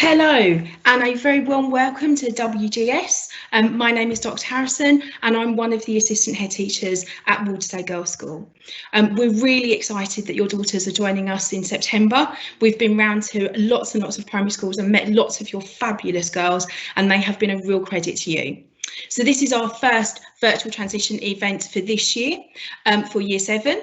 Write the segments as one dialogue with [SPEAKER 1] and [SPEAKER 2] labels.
[SPEAKER 1] Hello and a very warm welcome to WGS. My name is Dr Harrison and I'm one of the assistant head teachers at Waldersley Girls School. We're really excited that your daughters are joining us in September. We've been round to lots and lots of primary schools and met lots of your fabulous girls, and they have been a real credit to you. So this is our first virtual transition event for this year for Year 7.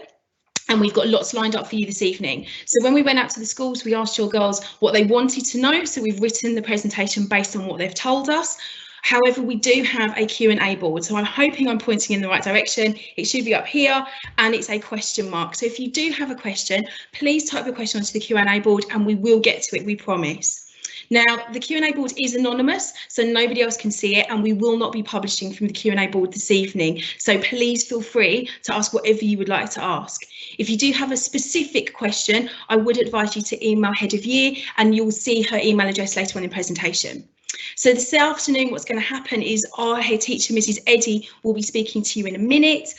[SPEAKER 1] And we've got lots lined up for you this evening. So when we went out to the schools, we asked your girls what they wanted to know. So we've written the presentation based on what they've told us. However, we do have a Q&A board. So I'm hoping I'm pointing in the right direction. It should be up here and it's a question mark. So if you do have a question, please type your question onto the Q&A board and we will get to it, we promise. Now, the Q&A board is anonymous, so nobody else can see it, and we will not be publishing from the Q&A board this evening. So please feel free to ask whatever you would like to ask. If you do have a specific question, I would advise you to email Head of Year, and you'll see her email address later on in presentation. So this afternoon, what's going to happen is our head teacher, Mrs. Eddie, will be speaking to you in a minute,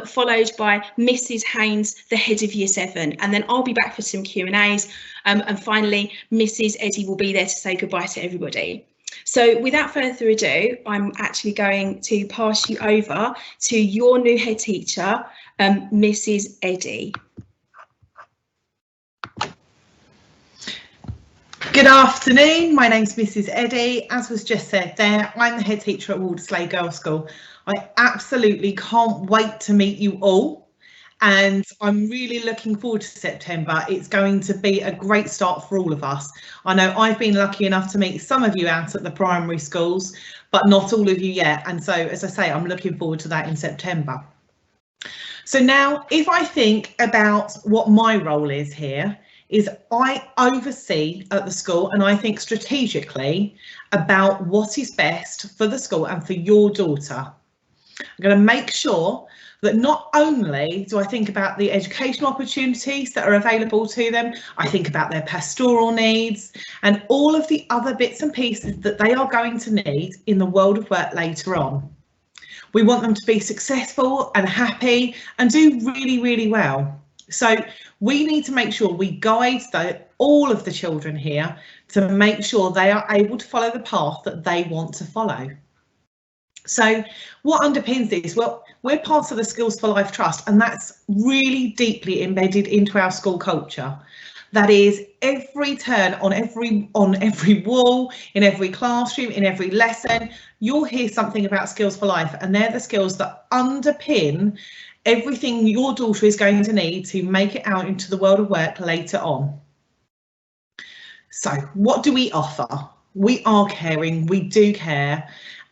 [SPEAKER 1] followed by Mrs. Haynes, the head of Year 7, and then I'll be back for some Q&As. And finally, Mrs. Eddie will be there to say goodbye to everybody. So without further ado, I'm actually going to pass you over to your new head teacher, Mrs. Eddie.
[SPEAKER 2] Good afternoon, my name's Mrs. Eddie. As was just said there, I'm the head teacher at Waldersley Girls School. I absolutely can't wait to meet you all, and I'm really looking forward to September. It's going to be a great start for all of us. I know I've been lucky enough to meet some of you out at the primary schools, but not all of you yet. And so, as I say, I'm looking forward to that in September. So now, if I think about what my role is here, is I oversee at the school and I think strategically about what is best for the school and for your daughter. I'm going to make sure that not only do I think about the educational opportunities that are available to them, I think about their pastoral needs and all of the other bits and pieces that they are going to need in the world of work later on. We want them to be successful and happy and do really, really well. So we need to make sure we guide all of the children here to make sure they are able to follow the path that they want to follow. So what underpins this? Well, we're part of the Skills for Life Trust, and that's really deeply embedded into our school culture. That is, every turn on every wall, in every classroom, in every lesson, you'll hear something about Skills for Life, and they're the skills that underpin everything your daughter is going to need to make it out into the world of work later on. So what do we offer? We are caring, we do care,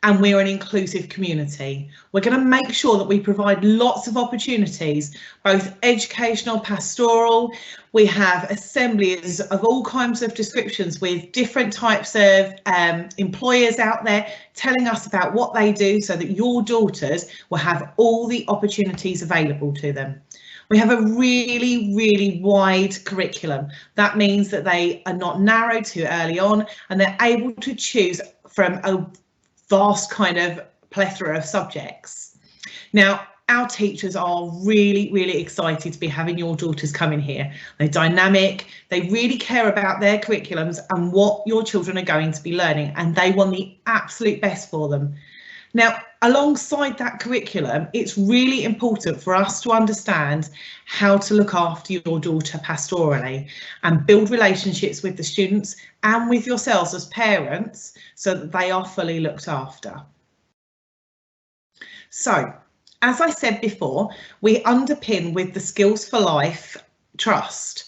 [SPEAKER 2] and we're an inclusive community. We're going to make sure that we provide lots of opportunities, both educational, pastoral. We have assemblies of all kinds of descriptions with different types of employers out there telling us about what they do so that your daughters will have all the opportunities available to them. We have a really, really wide curriculum. That means that they are not narrowed too early on and they're able to choose from a vast kind of plethora of subjects. Now, our teachers are really, really excited to be having your daughters come in here. They're dynamic, they really care about their curriculums and what your children are going to be learning, and they want the absolute best for them. Now, alongside that curriculum, it's really important for us to understand how to look after your daughter pastorally and build relationships with the students and with yourselves as parents so that they are fully looked after. So, as I said before, we underpin with the Skills for Life Trust.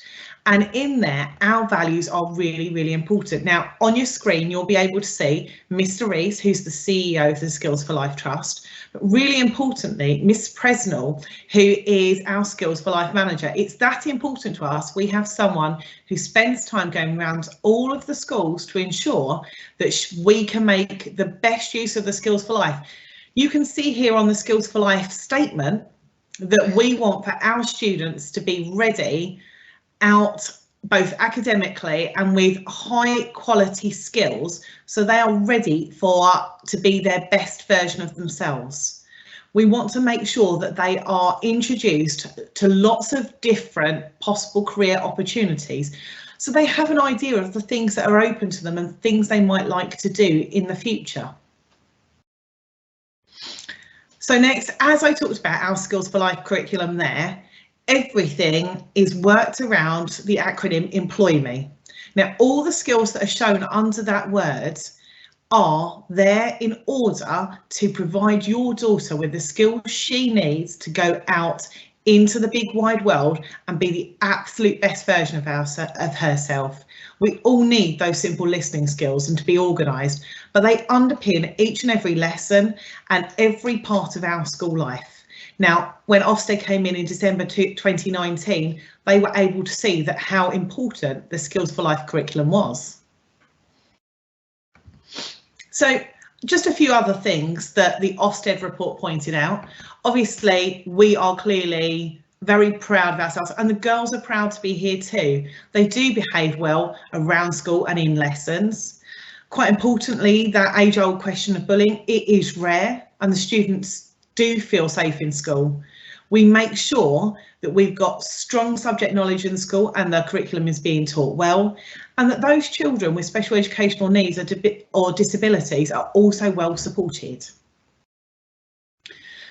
[SPEAKER 2] And in there, our values are really, really important. Now, on your screen, you'll be able to see Mr. Rees, who's the CEO of the Skills for Life Trust, but really importantly, Miss Presnell, who is our Skills for Life manager. It's that important to us. We have someone who spends time going around all of the schools to ensure that we can make the best use of the Skills for Life. You can see here on the Skills for Life statement that we want for our students to be ready out both academically and with high quality skills so they are ready to be their best version of themselves. We want to make sure that they are introduced to lots of different possible career opportunities so they have an idea of the things that are open to them and things they might like to do in the future. So next, as I talked about our Skills for Life curriculum there, everything is worked around the acronym Employ Me. Now, all the skills that are shown under that word are there in order to provide your daughter with the skills she needs to go out into the big wide world and be the absolute best version of herself. We all need those simple listening skills and to be organised, but they underpin each and every lesson and every part of our school life. Now, when Ofsted came in December 2019, they were able to see that how important the Skills for Life curriculum was. So just a few other things that the Ofsted report pointed out. Obviously, we are clearly very proud of ourselves, and the girls are proud to be here too. They do behave well around school and in lessons. Quite importantly, that age-old question of bullying, it is rare, and the students do feel safe in school. We make sure that we've got strong subject knowledge in school and the curriculum is being taught well, and that those children with special educational needs or disabilities are also well supported.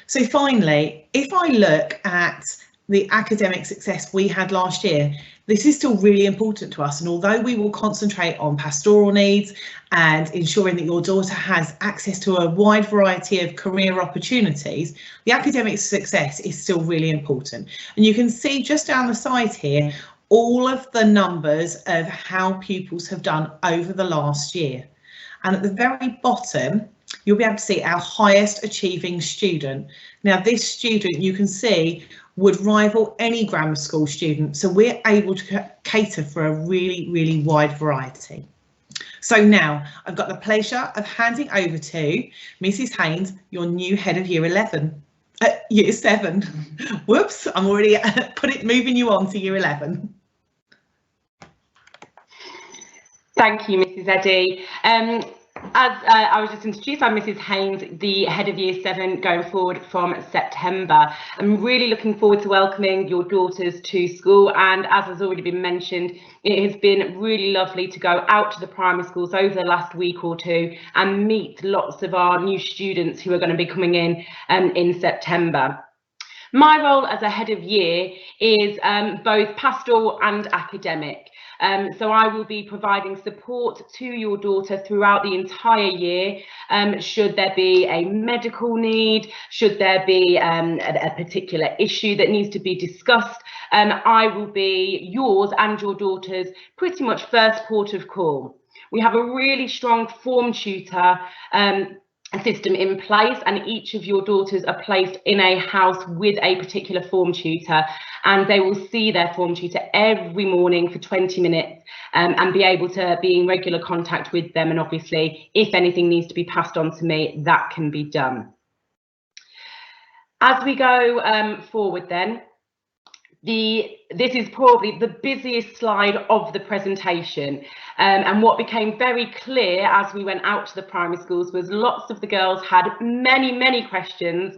[SPEAKER 2] So finally, if I look at the academic success we had last year, this is still really important to us, and although we will concentrate on pastoral needs and ensuring that your daughter has access to a wide variety of career opportunities, the academic success is still really important. And you can see just down the side here all of the numbers of how pupils have done over the last year. And at the very bottom, you'll be able to see our highest achieving student. Now, this student, you can see, would rival any grammar school student, so we're able to cater for a really, really wide variety. So now I've got the pleasure of handing over to Mrs. Haynes, your new head of Year 7. Whoops, I'm already moving you on to Year 11.
[SPEAKER 3] Thank you, Mrs. Eddy. As I was just introduced, I'm Mrs. Haynes, the head of Year 7 going forward from September. I'm really looking forward to welcoming your daughters to school, and as has already been mentioned, it has been really lovely to go out to the primary schools over the last week or two and meet lots of our new students who are going to be coming in September. My role as a head of year is both pastoral and academic. So I will be providing support to your daughter throughout the entire year. Should there be a medical need, should there be a particular issue that needs to be discussed, I will be yours and your daughter's pretty much first port of call. We have a really strong form tutor system in place, and each of your daughters are placed in a house with a particular form tutor, and they will see their form tutor every morning for 20 minutes and be able to be in regular contact with them, and obviously if anything needs to be passed on to me, that can be done. As we go forward then, this is probably the busiest slide of the presentation, and what became very clear as we went out to the primary schools was lots of the girls had many questions,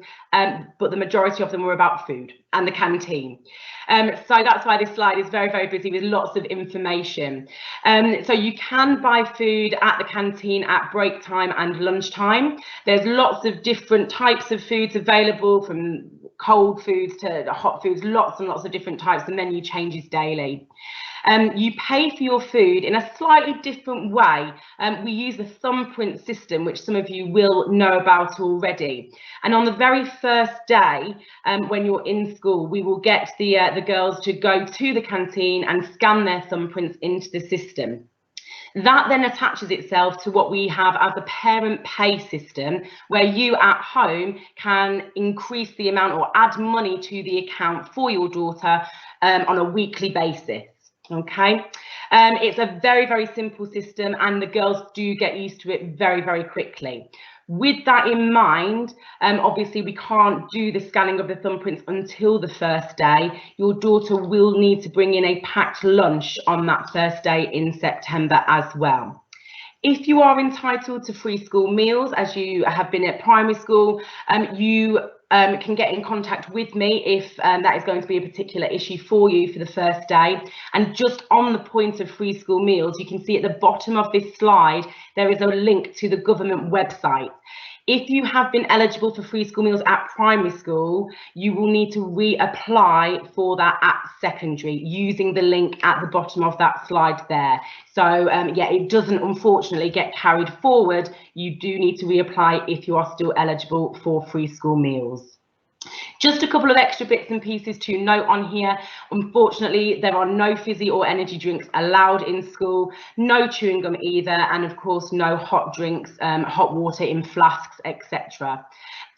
[SPEAKER 3] but the majority of them were about food and the canteen. So that's why this slide is very busy with lots of information. So you can buy food at the canteen at break time and lunchtime. There's lots of different types of foods available, from cold foods to hot foods, lots and lots of different types. The menu changes daily. You pay for your food in a slightly different way. We use the thumbprint system, which some of you will know about already. And on the very first day, when you're in school, we will get the girls to go to the canteen and scan their thumbprints into the system. That then attaches itself to what we have as a parent pay system, where you at home can increase the amount or add money to the account for your daughter on a weekly basis. Okay, it's a very simple system, and the girls do get used to it very quickly. With that in mind, obviously we can't do the scanning of the thumbprints until the first day. Your daughter will need to bring in a packed lunch on that first day in September as well. If you are entitled to free school meals, as you have been at primary school, you can get in contact with me if that is going to be a particular issue for you for the first day. And just on the point of free school meals, you can see at the bottom of this slide, there is a link to the government website. If you have been eligible for free school meals at primary school, you will need to reapply for that at secondary using the link at the bottom of that slide there. So yeah, it doesn't unfortunately get carried forward. You do need to reapply if you are still eligible for free school meals. Just a couple of extra bits and pieces to note on here. Unfortunately, there are no fizzy or energy drinks allowed in school, no chewing gum either, and of course no hot drinks, hot water in flasks, etc.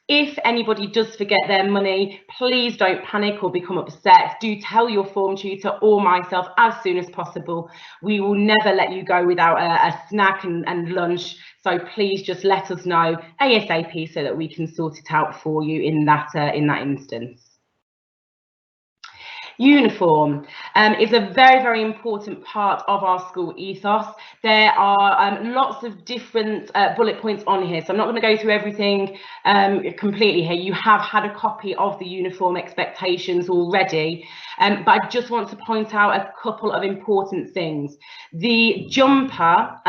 [SPEAKER 3] If anybody does forget their money, please don't panic or become upset. Do tell your form tutor or myself as soon as possible. We will never let you go without a snack and lunch. So please just let us know ASAP so that we can sort it out for you in that instance. Uniform is a very, very important part of our school ethos. There are lots of different bullet points on here, so I'm not going to go through everything completely here. You have had a copy of the uniform expectations already, but I just want to point out a couple of important things. The jumper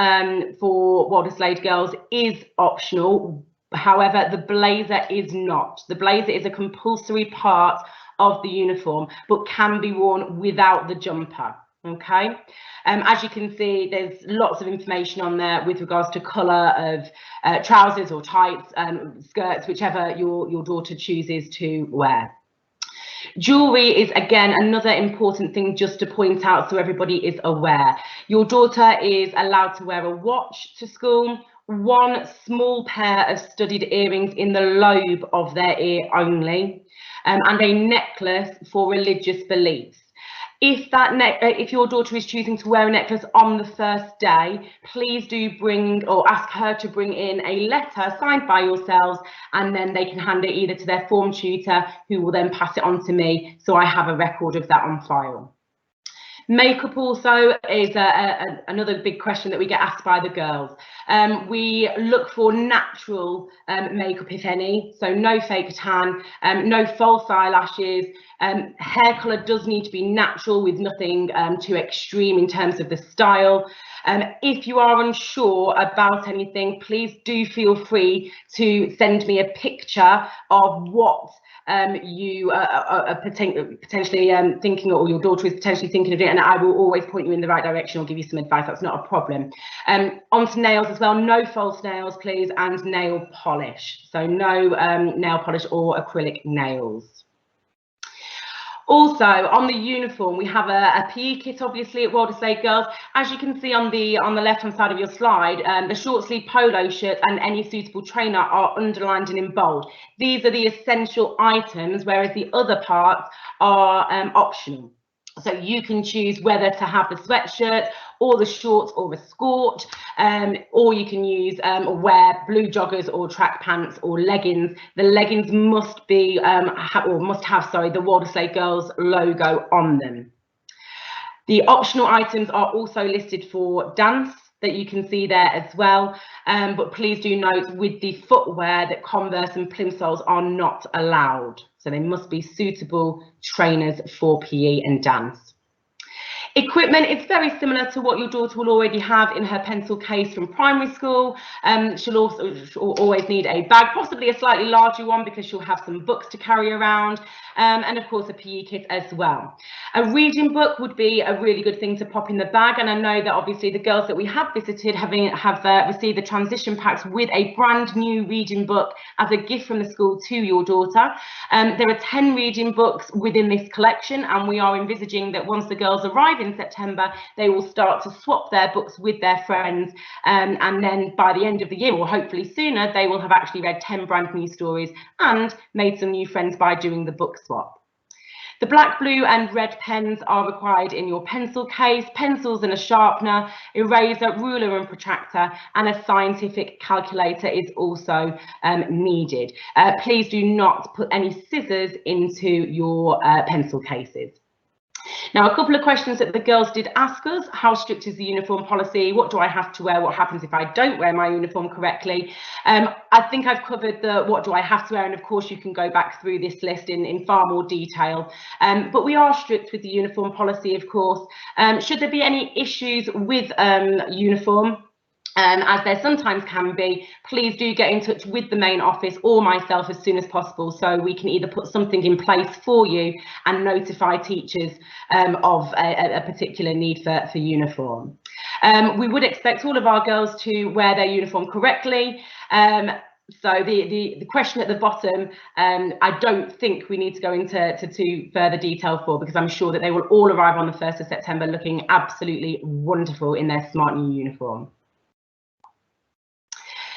[SPEAKER 3] for Walderslade girls is optional. However, the blazer is not. The blazer is a compulsory part of the uniform, but can be worn without the jumper. Okay, as you can see, there's lots of information on there with regards to colour of trousers or tights, skirts, whichever your daughter chooses to wear. Jewellery is again another important thing just to point out so everybody is aware. Your daughter is allowed to wear a watch to school, one small pair of studded earrings in the lobe of their ear only, and a necklace for religious beliefs. If your daughter is choosing to wear a necklace on the first day, please do bring or ask her to bring in a letter signed by yourselves, and then they can hand it either to their form tutor, who will then pass it on to me, so I have a record of that on file. Makeup also is another big question that we get asked by the girls. We look for natural makeup, if any, so no fake tan, no false eyelashes. Hair colour does need to be natural with nothing too extreme in terms of the style. If you are unsure about anything, please do feel free to send me a picture of what you are potentially thinking, or your daughter is potentially thinking of it, and I will always point you in the right direction or give you some advice. That's not a problem. Onto nails as well, no false nails please, and nail polish, so no nail polish or acrylic nails. Also, on the uniform, we have a PE kit, obviously, at Walderslade Girls. As you can see on the left-hand side of your slide, the short-sleeve polo shirt and any suitable trainer are underlined and in bold. These are the essential items, whereas the other parts are optional. So you can choose whether to have the sweatshirt or the shorts or the skirt, or you can use or wear blue joggers or track pants or leggings. The leggings must be must have the Walderslade Girls logo on them. The optional items are also listed for dance, that you can see there as well, but please do note with the footwear that Converse and plimsolls are not allowed, so they must be suitable trainers for PE and dance. Equipment is very similar to what your daughter will already have in her pencil case from primary school. She'll always need a bag, possibly a slightly larger one because she'll have some books to carry around, and of course a PE kit as well. A reading book would be a really good thing to pop in the bag, and I know that obviously the girls that we have visited have received the transition packs with a brand new reading book as a gift from the school to your daughter. There are 10 reading books within this collection, and we are envisaging that once the girls arrive in September, they will start to swap their books with their friends, and then by the end of the year, or hopefully sooner, they will have actually read 10 brand new stories and made some new friends by doing the book swap. The black, blue and red pens are required in your pencil case, pencils and a sharpener, eraser, ruler and protractor, and a scientific calculator is also needed. Please do not put any scissors into your pencil cases. Now, a couple of questions that the girls did ask us: how strict is the uniform policy? What do I have to wear? What happens if I don't wear my uniform correctly? I think I've covered the what do I have to wear, and of course you can go back through this list in far more detail. But we are strict with the uniform policy, of course. Should there be any issues with uniform, as there sometimes can be, please do get in touch with the main office or myself as soon as possible, so we can either put something in place for you and notify teachers of a particular need for uniform. We would expect all of our girls to wear their uniform correctly. So the question at the bottom, I don't think we need to go into too further detail for, because I'm sure that they will all arrive on the 1st of September looking absolutely wonderful in their smart new uniform.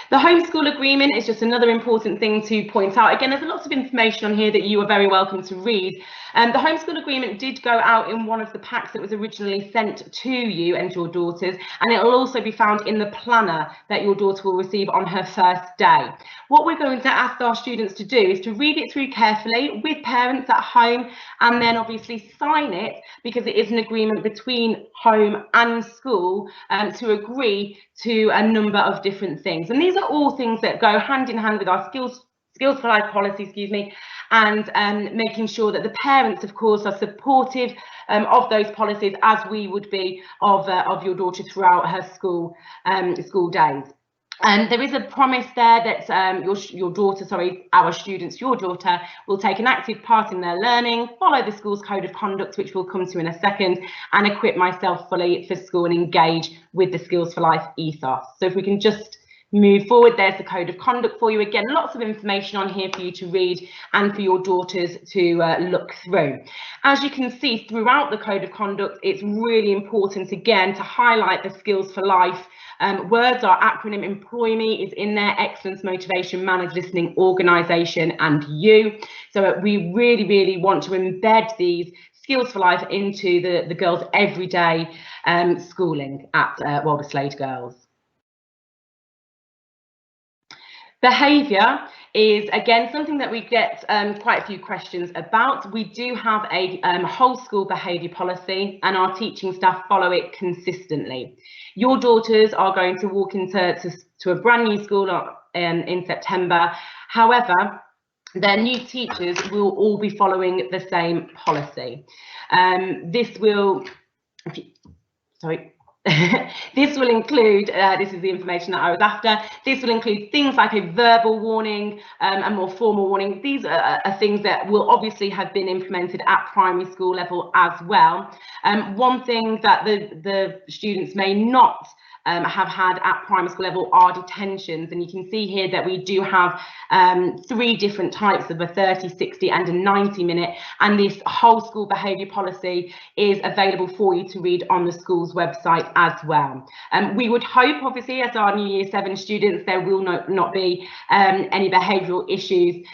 [SPEAKER 3] The Homeschool Agreement is just another important thing to point out. Again, there's lots of information on here that you are very welcome to read. The Homeschool Agreement did go out in one of the packs that was originally sent to you and your daughters, and it will also be found in the planner that your daughter will receive on her first day. What we're going to ask our students to do is to read it through carefully with parents at home, and then obviously sign it, because it is an agreement between home and school to agree to a number of different things. And these are all things that go hand in hand with our skills for life policy, excuse me, and making sure that the parents, of course, are supportive of those policies, as we would be of your daughter throughout her school days. And there is a promise there that your daughter, sorry, our students, your daughter, will take an active part in their learning, follow the school's code of conduct, which we'll come to in a second, and equip myself fully for school and engage with the Skills for Life ethos. So if we can just move forward, there's the code of conduct for you. Again, lots of information on here for you to read and for your daughters to look through. As you can see throughout the code of conduct, it's really important again to highlight the Skills for Life words. Our acronym Employ Me is in there: excellence, motivation, manners, listening, organisation, and you. So we really want to embed these Skills for Life into the girls' everyday schooling at Walderslade Girls. Behaviour is, again, something that we get quite a few questions about. We do have a whole school behaviour policy, and our teaching staff follow it consistently. Your daughters are going to walk into a brand new school in September. However, their new teachers will all be following the same policy. This will include, this is the information that I was after, this will include things like a verbal warning, a more formal warning. These are things that will obviously have been implemented at primary school level as well. One thing that the students may not have had at primary school level are detentions, and you can see here that we do have 3 different types of a 30, 60 and a 90 minute, and this whole school behaviour policy is available for you to read on the school's website as well. We would hope, obviously, as our new Year 7 students, there will not be any behavioural issues,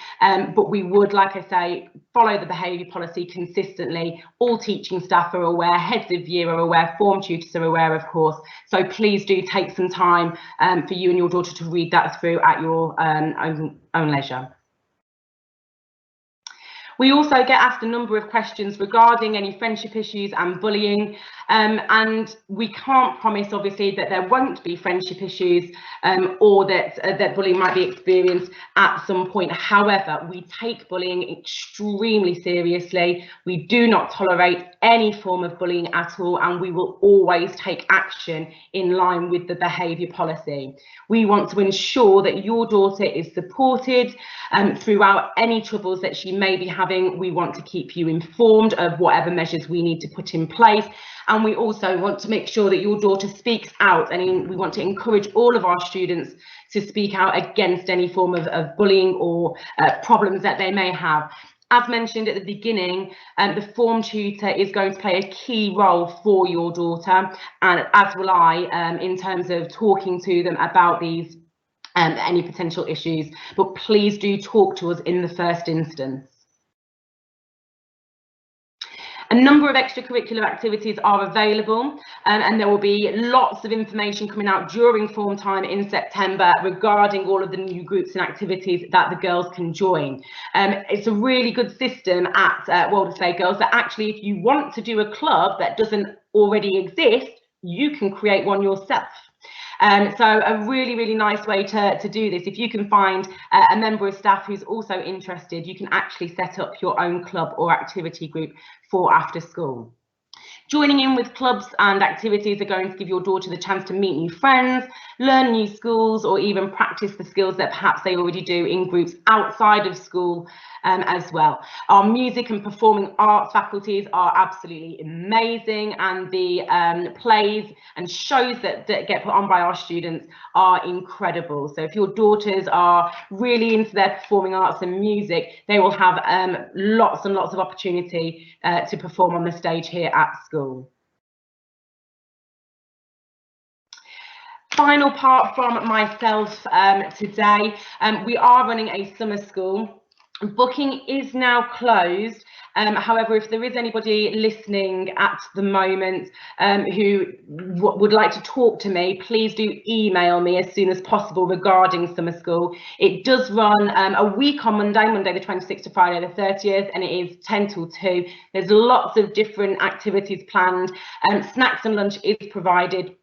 [SPEAKER 3] but we would, like I say, follow the behaviour policy consistently. All teaching staff are aware, heads of year are aware, form tutors are aware, of course, so please do take some time for you and your daughter to read that through at your own leisure. We also get asked a number of questions regarding any friendship issues and bullying, and we can't promise, obviously, that there won't be friendship issues or that bullying might be experienced at some point. However, we take bullying extremely seriously. We do not tolerate any form of bullying at all, and we will always take action in line with the behaviour policy. We want to ensure that your daughter is supported throughout any troubles that she may be having. We want to keep you informed of whatever measures we need to put in place, and we also want to make sure that your daughter speaks out, and we want to encourage all of our students to speak out against any form of bullying or problems that they may have. As mentioned at the beginning, the form tutor is going to play a key role for your daughter, and as will I, in terms of talking to them about these any potential issues, but please do talk to us in the first instance. A number of extracurricular activities are available, and there will be lots of information coming out during form time in September regarding all of the new groups and activities that the girls can join. It's a really good system at Walderslade Girls that actually, if you want to do a club that doesn't already exist, you can create one yourself. So a really, really nice way to do this. If you can find a member of staff who's also interested, you can actually set up your own club or activity group for after school. Joining in with clubs and activities are going to give your daughter the chance to meet new friends, learn new skills, or even practice the skills that perhaps they already do in groups outside of school as well. Our music and performing arts faculties are absolutely amazing, and the plays and shows that get put on by our students are incredible. So if your daughters are really into their performing arts and music, they will have lots and lots of opportunity to perform on the stage here at school. Final part from myself today, we are running a summer school. Booking is now closed. However, if there is anybody listening at the moment who would like to talk to me, please do email me as soon as possible regarding summer school. It does run a week on Monday the 26th to Friday the 30th, and it is 10 till 2. There's lots of different activities planned. Snacks and lunch is provided.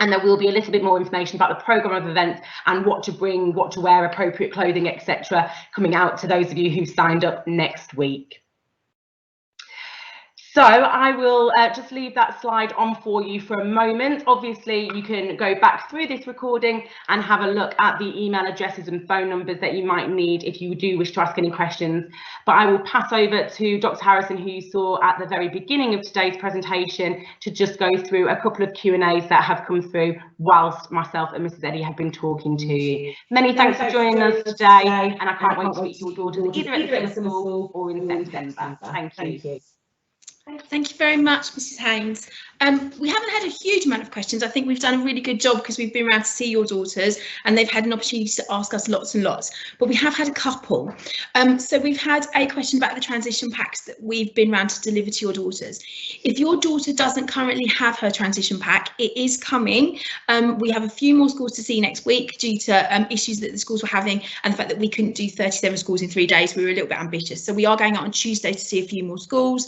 [SPEAKER 3] And there will be a little bit more information about the programme of events and what to bring, what to wear, appropriate clothing, etc. coming out to those of you who signed up next week. So I will just leave that slide on for you for a moment. Obviously, you can go back through this recording and have a look at the email addresses and phone numbers that you might need if you do wish to ask any questions. But I will pass over to Dr. Harrison, who you saw at the very beginning of today's presentation, to just go through a couple of Q&As that have come through whilst myself and Mrs. Eddie have been talking to you. Many thanks for joining us today, and I can't wait to meet your daughters either at the summer school or in September. Thank you.
[SPEAKER 1] Thank you very much, Mrs. Haynes. We haven't had a huge amount of questions. I think we've done a really good job because we've been around to see your daughters and they've had an opportunity to ask us lots and lots, but we have had a couple. So we've had a question about the transition packs that we've been around to deliver to your daughters. If your daughter doesn't currently have her transition pack, it is coming. We have a few more schools to see next week due to issues that the schools were having and the fact that we couldn't do 37 schools in 3 days. We were a little bit ambitious. So we are going out on Tuesday to see a few more schools.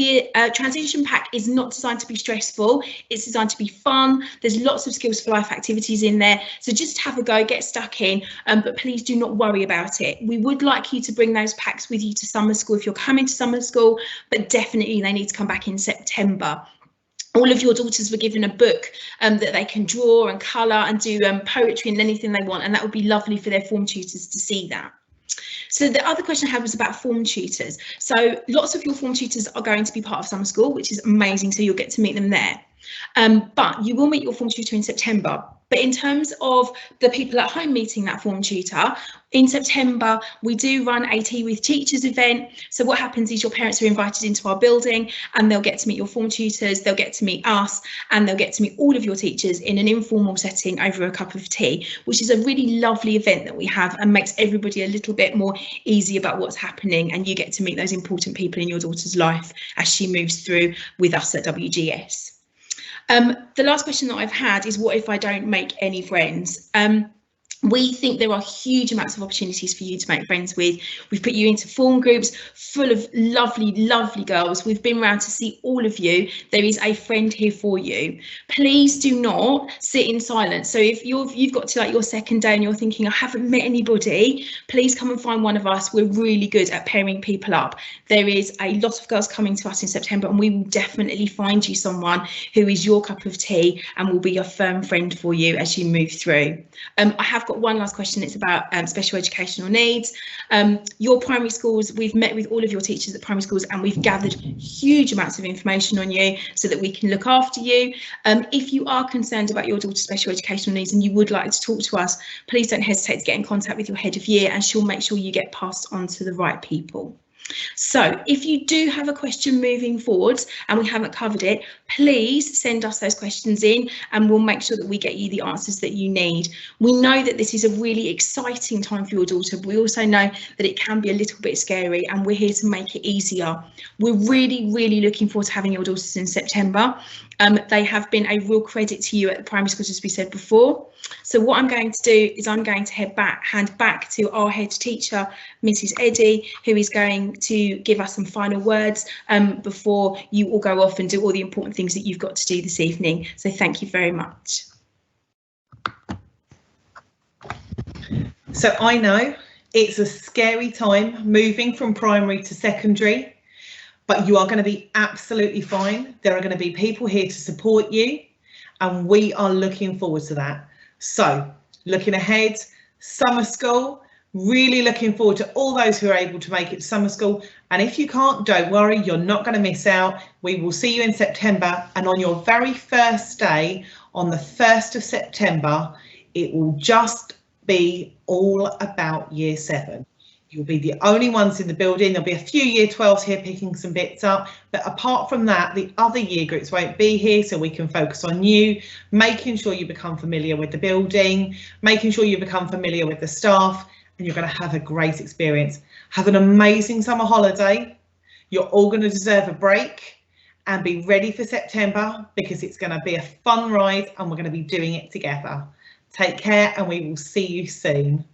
[SPEAKER 1] The transition pack is not designed to be stressful, it's designed to be fun. There's lots of skills for life activities in there, so just have a go, get stuck in, but please do not worry about it. We would like you to bring those packs with you to summer school if you're coming to summer school, but definitely they need to come back in September. All of your daughters were given a book that they can draw and colour and do poetry and anything they want, and that would be lovely for their form tutors to see that. So the other question I had was about form tutors. So lots of your form tutors are going to be part of summer school, which is amazing, so you'll get to meet them there. But you will meet your form tutor in September. But in terms of the people at home meeting that form tutor, in September, we do run a Tea with Teachers event. So what happens is your parents are invited into our building and they'll get to meet your form tutors, they'll get to meet us, and they'll get to meet all of your teachers in an informal setting over a cup of tea, which is a really lovely event that we have and makes everybody a little bit more easy about what's happening, and you get to meet those important people in your daughter's life as she moves through with us at WGS. The last question that I've had is, what if I don't make any friends? We think there are huge amounts of opportunities for you to make friends with. We've put you into form groups full of lovely, lovely girls. We've been around to see all of you. There is a friend here for you. Please do not sit in silence. So if you've got to like your second day and you're thinking, I haven't met anybody, please come and find one of us. We're really good at pairing people up. There is a lot of girls coming to us in September, and we will definitely find you someone who is your cup of tea and will be a firm friend for you as you move through. I have got one last question. It's about special educational needs. Your primary schools, we've met with all of your teachers at primary schools and we've gathered huge amounts of information on you so that we can look after you. If you are concerned about your daughter's special educational needs and you would like to talk to us, please don't hesitate to get in contact with your head of year and she'll make sure you get passed on to the right people. So if you do have a question moving forwards and we haven't covered it, please send us those questions in and we'll make sure that we get you the answers that you need. We know that this is a really exciting time for your daughter, but we also know that it can be a little bit scary, and we're here to make it easier. We're really looking forward to having your daughters in September. They have been a real credit to you at the primary schools, as we said before. So what I'm going to do is I'm going to hand back to our head teacher, Mrs. Eddie, who is going to give us some final words before you all go off and do all the important things that you've got to do this evening. So thank you very much.
[SPEAKER 2] So I know it's a scary time moving from primary to secondary, but you are going to be absolutely fine. There are going to be people here to support you, and we are looking forward to that. So looking ahead, summer school, really looking forward to all those who are able to make it to summer school. And if you can't, don't worry, you're not going to miss out. We will see you in September, and on your very first day, on the 1st of September, it will just be all about year 7. You'll be the only ones in the building. There'll be a few year 12s here picking some bits up, but apart from that, the other year groups won't be here, so we can focus on you, making sure you become familiar with the building, making sure you become familiar with the staff, and you're going to have a great experience. Have an amazing summer holiday. You're all going to deserve a break, and be ready for September, because it's going to be a fun ride and we're going to be doing it together. Take care, and we will see you soon.